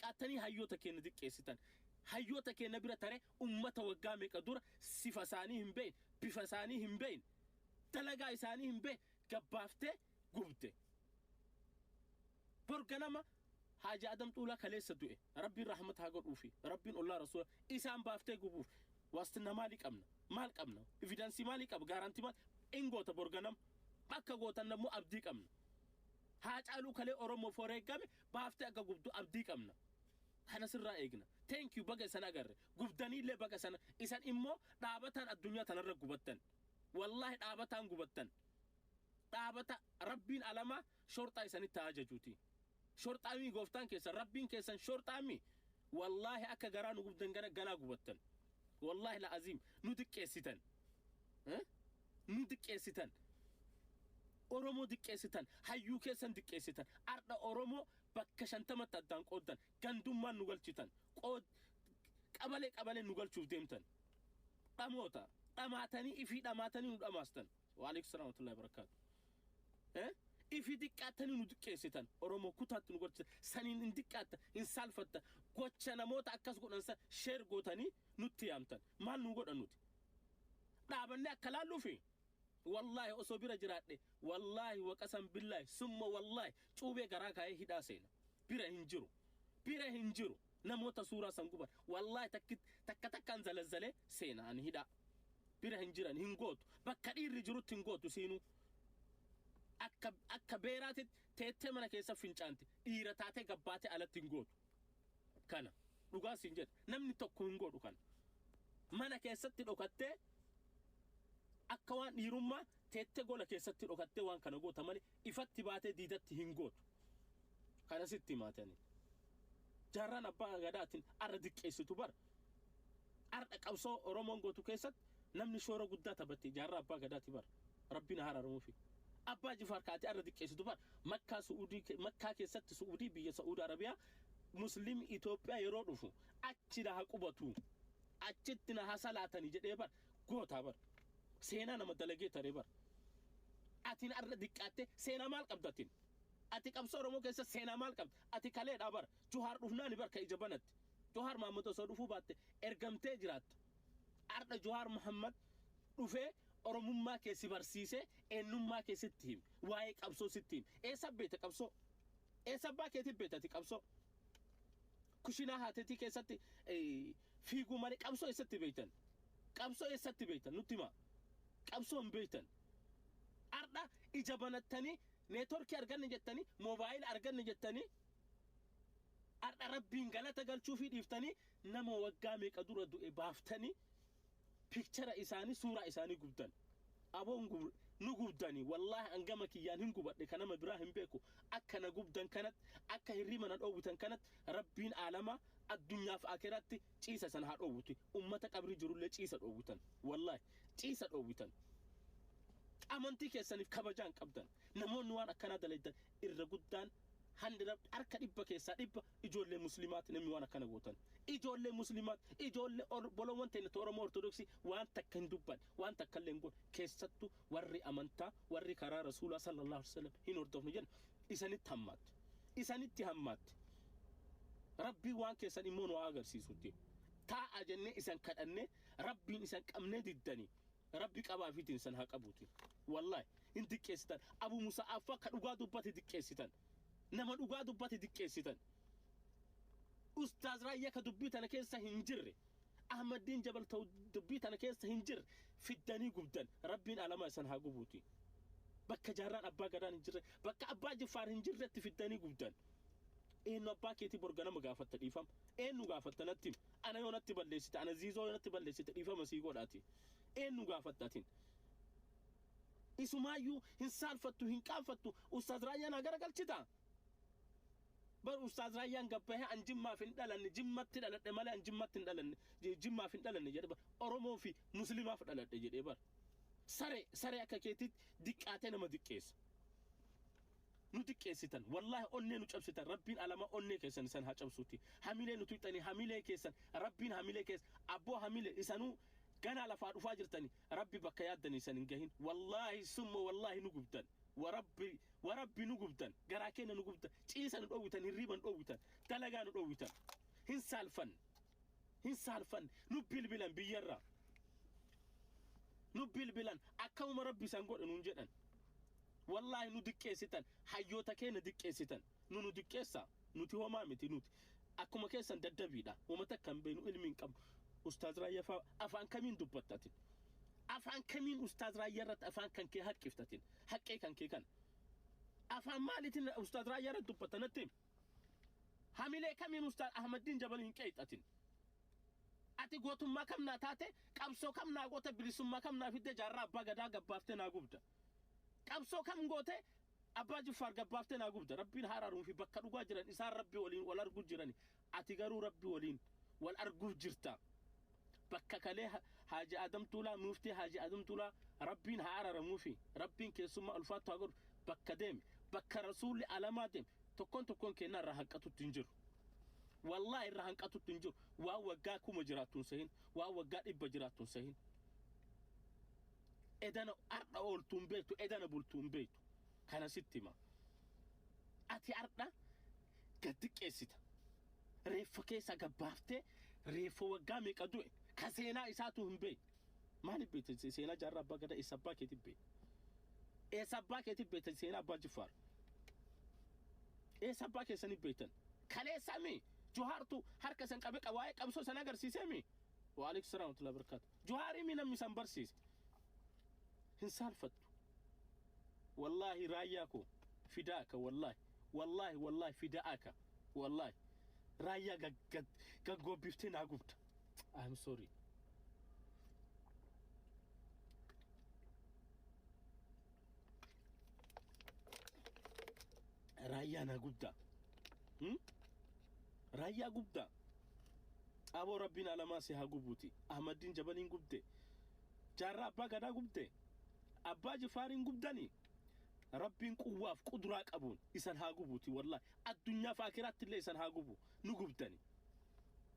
diqqaatanii hayyoota keenya diqqeessitan hayyoota keenya bira tare ummata waggaa meeqa dura sifa isaanii hin beeyin bifa isaanii hin beeyin dalagaa isaanii hin beeyin gabbaaftee gubde borganama haja adam tuula kaleessa du'e rabbiin rahmat haa godhuufi rabbiin Allah rasuula isaan baaftee gubuuf wastina maali qabna maal qabna evidence maali qab garanti maal ingoota borganam akka gootan namu abdii qabna haa caalu kale oromo foreegame baaftee akka gubdu abdii qabna kana sirraa eegna thank you baga sana agarre gubdanii illee baga sana isan immoo dhaabatan addunyaa tanarra gubattan wallahi dhaabatan gubattan dhaabata rabbiin alama shortaa isanitti ajajuuti shortaami gooftaan keessa rabbiin keessan shortaami wallahi akka garaa nu gubdan gana gubattan wallahi la azim nu diqqeessitan oromo diqqeessitan hayyuu keessan diqqeessitan arda oromo bakka 50 addaan qooddan gandummaan nu galchitan qabale nu galchuuf deemtan dhamoota dhamaatanii ifi dhamaatanii nu dhamaastan wa alaykum salaam wa rahmatullahi wa barakatuh ifi diqqaatanii nu diqqeessitan oromo kutaatti nu galchitan saniin indiqqaatta in salfatta gocha namoota akkas godhansa sheer gootanii nutti yaamtan maal nu godhanuti dhaabanne akka laalluufi والله أصبر جرادة والله وقسم بالله ثم والله شوبي غراك هاي هدا سينا بيره هنجرو نموت سورة سنقبر والله تك زلزلة سينا عن هدا بيره هنجران هنقوت بكرير رجروت هنقوت سينو أك بيرات تتمنى كيسا فينشانتي إيرتاتي قباتي على تنقوت كان لغا سنجد نمني توكو هنقوت كان مانا كيسا تلوكاتي akkawan dirumma tette gola keessatti dhokatte waan kana goota mali ifatti baate diidatti hingoot kana sitti maatani jarran abbaa gadaatin arra diqqeessitu bar arda qabso oromoon gootu keessatti namni shoora guddaa taphatti jarra abbaa gadaati bar rabbina hararumu fi abbaa jifar kaati arra diqqeessitu bar makka keessatti suudii biyya saudi arabiyaa muslim Itoophiyaa yeroo dhufu achi da haqubatu achitti na hasalaatani jedhee bar goota bar سينا نما دلقي تريبر أتين أرد دكاتة سينا مال قبضتين أتي كبصور مو كيسة سينا مال قبض أتي كله دابر جوهر رفنا نبر كإجابنت جوهر محمد صدفو بات إرقم تجرات أرد جوهر محمد رفه أرمم ما كيسي برسيسه إنم ما كيسي تيم واي كبصو ستيم إيه سب بيت كبصو إيه سب باكيتي بيت أتي كبصو كشنا هاتي كيسة في جمالي كبصو إيه بيتن كبصو إيه بيتن نتيما قبسون بيتن أردا إجابنتني نتورك أرجعني جتني موبايل أرجعني جتني أردا ربين قالت قال شوفي ديفتني نمو وقامي كدورة دو إبافتني picture إساني صورة إساني قبضن أبو نقبضني والله أنجمك يانهم قبضني كنا مبراهيم بيكو أكنا قبضن كانت أكا هريمنا أوبتن كانت ربين عالما الدنيا في آخرتي تيسا سنهار أوبتي أمتك أبري جرول تيسا أوبتن والله تيسا أوبتن أمانتي كيساني في كبجان قبضن نمون نوان أكنا دليدن إرقودان هندرب أركا إبا كيسا إبا إجول مسلمات نميوانا كنا قوتن إجول مسلمات إجول بولو وانتين تورم أرثوذكسي وان تكن دبان وان تكلم قول كيساتو وري أمانتا وري كرا رسول الله صلى الله عليه وسلم هنوردوف نجن إساني تهمات ربي وان كيسان إمون واغر سيسوتي تا أجنة إسان كدنة ربي إسان كأمنة ددني ربي كأبا فيت إنسان هاك أبوتي والله إنت كيستان أبو موسى أفا كأوغا دباتي دي كيستان نما أوغا دباتي دي كيستان أستاذ رأيك دبيتنا كيسا هنجر أحمد دين جبل تو دبيتنا كيسا هنجر في الدني قبدان ربي علما إسان هاك أبوتي بك جاران أبا قدان هنجر بك أبا جفار هنجر في الدني قبدان إنه باكيتي برجنا مقافة تليفهم إنه قافة نتيم أنا يونتي بالليست أنا زيزو يونتي بالليست تليفهم مسيقول أتي إنه قافة تاتين إسمايو إنسان فتو هنكافتو أستاذ رايان أجر قلتشتا بر أستاذ رايان قبه عن جمّا في الدلن جمّا تدلن ماله عن جمّا تدلن جمّا في الدلن جد بر أرومو في مسلمة في الدلن جد بر سري أكاكيتي ديك أتينا ما ديك كيس نوتي كيسيتن والله أني نوتشابسيتن ربين على ما أني كيسن سن هاتشابسوتي هميله نوتيتني هميله كيسن ربين هميله كيس أبو هميله إسانو كان على فاجر تاني ربي بكيات دني سننجهين والله ثم والله نقبتن وربي نقبتن قراكينا نقبتن عيسى نقوتن الريبا نقوتن تلقى نقوتن هن سالفن نبيل بلان بيرا نبيل بلان أكاوم ربي سنقول ننجدن والله ندكيستن حيوتا كينا دكيستن ندكيسا نتي هو مامتي نوت أكما كيسان ددبيدا ومتا كان بينو علمين كم أستاذ رايا أفان كمين دبتاتين أفان كمين أستاذ رايا رت أفان كان كي حق كفتاتين حقي كان كي كان أفان مالتين أستاذ رايا رت دبتانتين حميلي كمين أستاذ أحمد الدين جبلين كيتاتين أتي قوتم ما كم ناتاتي كمسو كم ناقوتا بلسم ما كم نافيد جارة باقدا قبافتين ناقوبتا كمسو كم قوتي أبا جفار قبافتين ناقوبتا ربين هارارون في بكر وقاجران إسان ربي ولين والأرقو جراني أتي قارو ربي ولين والأرقو جرتا بكا كاليه حاجة آدم تولا مفتي حاجة آدم تولا ربين هارار موفي ربين كيسوما الفاتو أقول بكا ديم بكا رسول علاماتهم تكون كينا رهقاتو تنجر والله الرهقاتو تنجر وقا كوما جراتون سهين وقا إبا جراتون سهين إدانا أرنا أولتون بيتو إدانا بولتون بيتو كان ستما أتي أرنا قدك إسيتا ريفو كيسا قبافتي ريفو وقا ميكا دوئي كسينا إساتو هم بيت ما نبيت سينا جرب بقدا إسابا كتب بيت إسابا كتب بيت سينا باجفار إسابا كسني بيتن كله سامي جوهرتو هركا سنقبك أواي كمسو سنقر سيسامي وعليك السلام ورحمة الله وبركاته جوهري من مسنبر سيس هنسال فتو والله راياكو فداك والله فداك والله رايا قد بيفتين عقبت I'm sorry. Raya na gubda. Raya gubda. Abo Rabbin alamasi ha gubuti. Ahmadin Jabalin gubde. Jarra Abba Gada gubde. Abba Jafarin gubdani. Rabbin quwwaf qudra qabun isan ha gubuti wallahi. Ad-dunya fa akhirat illa isan ha gubu nu gubdani.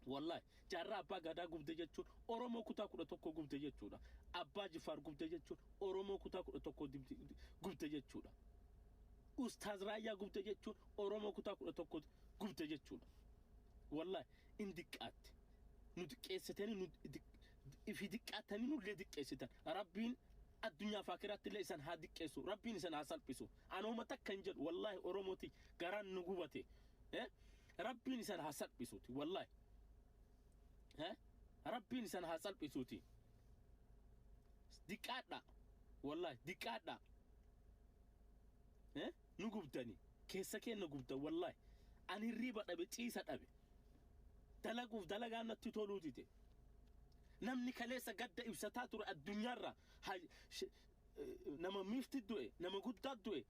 والله جارا أبا غدا غوب دجتشون أورومو كتا كودا توكو غوب دجتشودا أبا جفار غوب دجتشون أورومو كتا كودا توكو غوب دجتشودا أستاذ رايا غوب دجتشون أورومو كتا كودا توكو غوب دجتشودا والله إن دقات ندقيستني في دقاتني ندقيستن ربين الدنيا فاكرات ليسان هادقيسو ربين سن حسلبسو أنا هم تكنجل والله أوروموتي غران نغوبتي ربين سن حسلبسوتي والله ها ربي نسان حصل بيسوتي دقادا والله دقادا ها نغبتني كيسكي نغبتا والله اني ريبا دبي تيسا دبي دلغا نتتولوتي نمني كليسا قد ابسطاتور الدنيا را نما مفتي دوي نما غداد دوي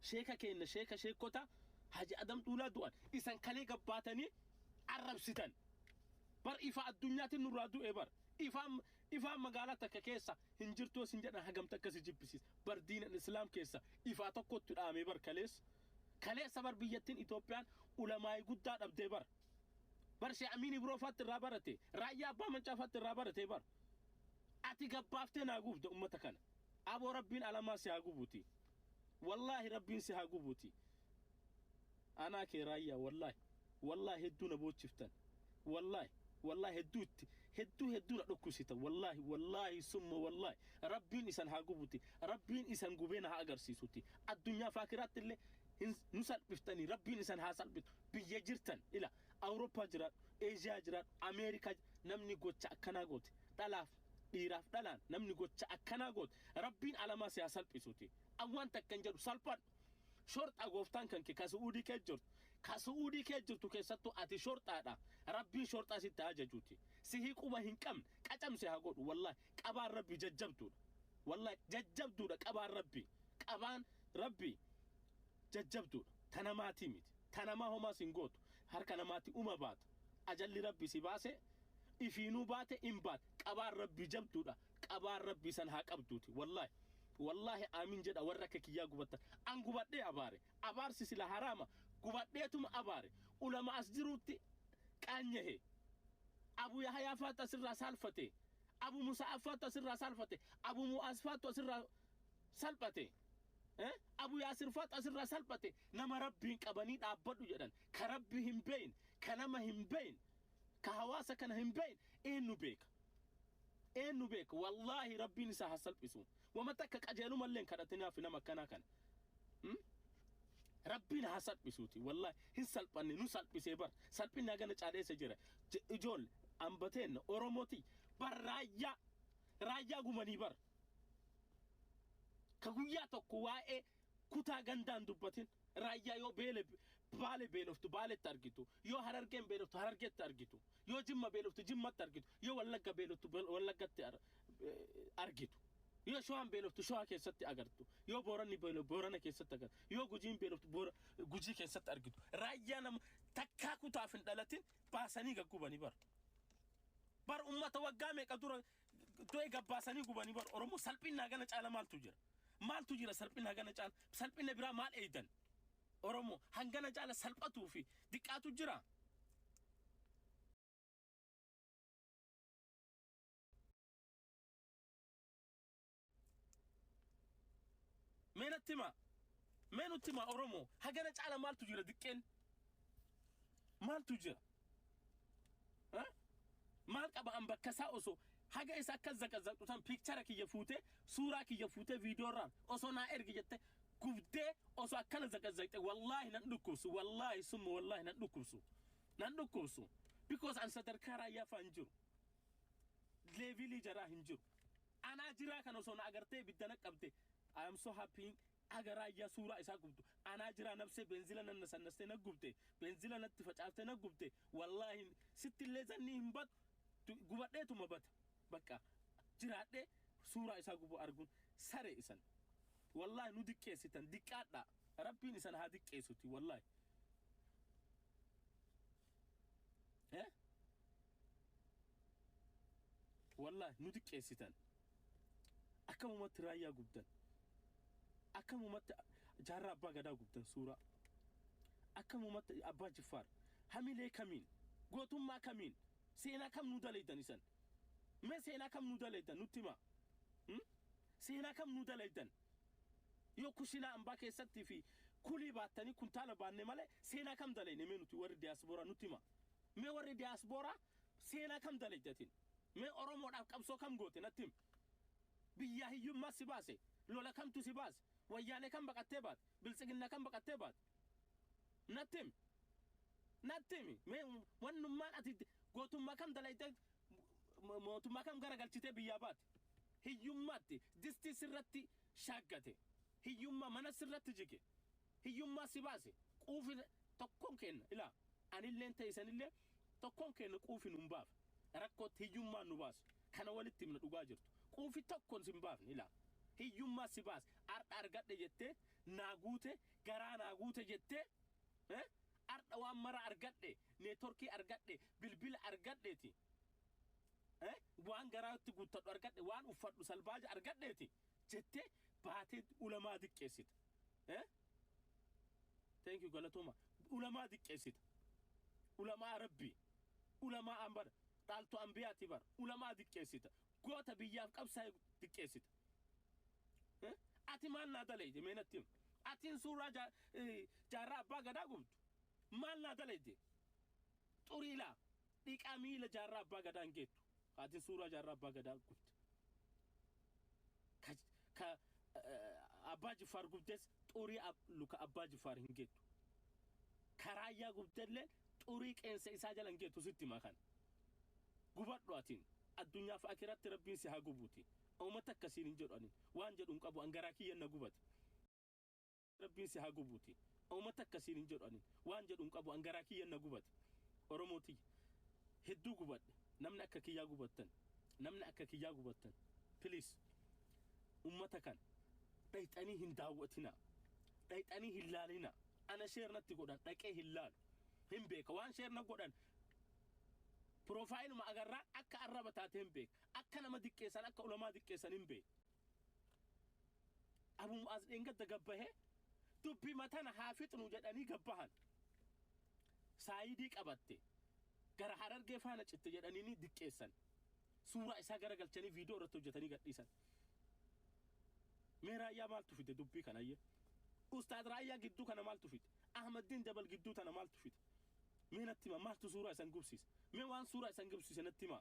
شيكا كين شيكوتا حاجه ادم طولا دوان اسان كلي غباتني عرب ستن بر إفا الدنيا تنورادو إبر إفا مقالتك كيسا هنجرتو سنجرنا حقمتك سجبسيس بر دين الإسلام كيسا إفا تقوت تدامي بر كليس بر بيتين إثيوبيان علماء قداد أبدي بر شي أميني بروفات الرابرتي رأي أبا من شافت الرابرتي بر أتي قبافتين أقوب دو أمتكنا أبو ربين على ما سيهاقوبوتي والله ربين سيهاقوبوتي أنا كي رأي والله هدونا بوت شفتن والله هدونا دكوسيتا والله ثم والله ربين إسان هاقوبوتي ربين إسان قبينا هاقر سيسوتي الدنيا فاكرات اللي نسال بفتني ربين إسان هاسال بيت بيجرتن إلى أوروبا جرات إيجيا جرات أمريكا نمني قوتش أكنا قوت تلاف إيراف دلان نمني قوتش أكنا قوت ربين على ما سياسال بيسوتي أوان تكنجر سالبان شورت أغوفتان كان كاسؤودي كجرتو كيساتو أتي شورت هذا ربي شورت أسيت أججوتي سيهي قوما هنكم كأتم سيهاقود والله كبار ربي ججبتو والله ججبتو كبار ربي ججبتو تنماتي ميت تنما هما سنغوت هركا نماتي بات أجل ربي سيباسي إفينو بات إمبات كبار ربي جبتو كبار ربي سنهاك أبتوتي والله آمين جدا ورك كيا غبطة أن غبطة أبار سيسلا حرامة غبطة توم أبار علماء أسجروتي كانيه أبو يحيى فات سر سالفته أبو موسى فات سر سالفته أبو مؤاز فات سر salphate abu yaasir fat asirraa salphate nama rabbiin qabanii dhaabbadhu jedhan ka rabbi hin beeyin ka nama hin beeyin ka hawaasa kana hin beeyin eenyu beeka wallahi rabbiin isaa haa salphisu wama takka qajeelumallee kadhatinaaf nama akkanaa kana rabbiin haa salphisuuti wallahi hin salphanne nu salphisee bar salphinaa gana caadheessa jira ijool ambateen oromooti bar raayyaa gumanii bar ka guyyaa tokko waa'ee kutaa gandaan dubbatin raayyaa yoo baale beeloftu baaletti argitu yoo harargeen beeloftu harargeetti argitu yoo jimma beeloftu jimmatti argitu yoo wallagga beeloftu wallaggatti argitu yoo shawaan beeloftu shawaa keessatti agartu yoo booranni beeloftu boorana keessatti agartu yoo gujiin beeloftu gujii keessatti argitu raayyaa nama takkaa kutaaf hin dhalatin baasanii gaggubanii bar ummata waggaa meeqa dura do'e gabbaasanii gubanii bar oromoo salphinaa gana caala maaltu jira salphinaa gana caala salphina biraa maal eeydan oromoo hangana caala salphatuu fi diqqaatu jira meenuttima oromoo hangana caala maaltu jira diqqeen maaltu jira maal qaba an bakka isaa osoo haga isa akka zaqqazzaqxutan picture kiyya fuute suuraa kiyya fuute viidiyoorraan osoo naa ergi jette gubdee osoo akkana zaqqazzaqxe wallahi nan dhukkubsu wallahi summa wallahi nan dhukkubsu because an sadarkaa raayyaa faan jiru leevilii jaraa hin jiru anaa jiraa kan osoo na agartee biddana qabde I am so happy aga raayyaa suuraa isaa gubdu anaa jiraa nabsee beenzila nan nasannastee na gubde beenzila natti facaaftee na gubde wallahi sittillee zanni hin badu gubadheetuma bata bakka jiraadhe suuraa isaa gubu arguun sare isan wallahi nu diqqeessitan diqqaadha rabbiin isan haa diqqeessuti wallahi wallahi nu diqqeessitan akkamumatti raayyaa gubdan akkamumatti jaarraa abbaa gadaa gubdan suuraa akkamumatti abbaa jiffaar hamilee kamiin gootummaa kamiin seenaa kam nu dalaydan isan mee seenaa kam nu dalaydan nutti hima seenaa kam nu dalaydan yoo kushinaa ambaa keessatti fi kulii baattanii kuntaala baanne malee seenaa kam dalayne mee nuti warri diyaasbooraa nutti hima mee warri diyaasbooraa seenaa kam dalaydatin mee oromoodhaaf qabsoo kam goote natti hima biyyaa hiyyummaa si baase lola kamtu si baase wayyaanee kam baqattee baate biltsiginna kam baqattee baate natti himi mee wannummaan ati gootummaa kam dalayte mootummaa kam garagalchitee biyyaa baate hiyyummaatti distii sirratti shaaggate hiyyummaa mana sirratti jige hiyyummaa si baase quufi tokkoon kenna ilaa anilleen ta'isanillee tokkoon kenna quufi nun baaf rakkootti hiyyummaa nu baasu kana walitti himna dhugaa jirtu quufi tokkoon sin baafne ilaa hiyyummaa si baase argadhe jettee naaguute garaa naaguute jettee arda waan mara argadhe neetworkii argadhe bilbila argadheeti waan garaatti guuttadhu argadhe waan uffadhu salbaaja argadheeti jette baatee ulamaa diqqeessita thank you galatoma ulamaa diqqeessita ulamaa rabbi ulamaa ambara dhaaltu ambiyaati bar ulamaa diqqeessita goota biyyaaf qabsaa diqqeessita ati maal naa dalayde meenatti atiin suuraa jaarraa abbaa gadaa gubdu maal naa dalayde xuriilaa dhiqaa miila jaarraa abbaa gadaa hin geettu atiin suuraa jaarraa abbaa gadaa gubdu ka abbaa jiffaar gubdes xurii luka abbaa jiffaar hin geettu karaayyaa gubdellee xurii qeensa isaa jala hin geettu sitti makan gubadhu atiin addunyaaf akiratti rabbiin si haa gubuuti ummata akkasiin hin jedhanin waan jedhuun qabu angaraa kiyyan na gubate rabbiin si haa gubuuti ummata akkasiin hin jedhanin waan jedhuun qabu angaraa kiyyan na gubate oromooti hedduu gubadhe namni akka kiyyaa gubattan please ummata kan dhayxanii hin daawwatina dhayxanii hin laalina ana sheernatti godhan dhaqee hin laalu hin beeka waan sheerna godhan profaayiluma agarraa akka arraba taate hin beek akka nama diqqeessan akka ulamaa diqqeessan hin beek abum as dhengadda gabbahee dubbi matana haa fixnu jedhanii gabbahan saayidii qabatte gara harargee faana citte jedhanii ni diqqeessan suuraa isaa gara galchanii viidiyoo irratti hojjetanii gadhiisan mee raayyaa maaltu fide dubbii kanayye ustaad raayyaa gidduu kana maaltu fide ahmaddiin dabal gidduu tana maaltu fide mee natti hima maaltu suuraa isan gubsiise mee waan suuraa isan gubsiise natti hima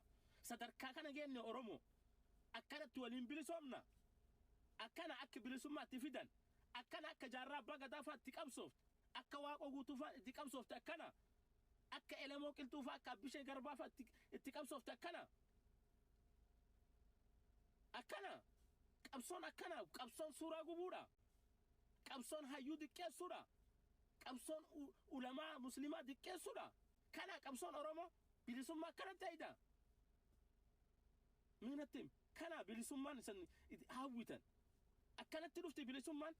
sadarkaa kana geenne oromoo akkanatti waliin bilisoomna akkana akka bilisummaatti fidan akkana akka jaarraa abbaa gadaa fa'aatti qabsoofte akka waaqoo guutuu fa'aatti qabsoofte akkana akka elemoo qilxuu fa'a akka abbishee garbaa fa'aatti itti qabsoofte akkana qabsoon suuraa gubuudha qabsoon hayyuu diqqeessuudha qabsoon ulamaa muslimaa diqqeessuudha kana qabsoon oromoo bilisummaa akkanatti ta'ida miinatti kana bilisummaan isan hawwitan akkanatti dhufti bilisummaan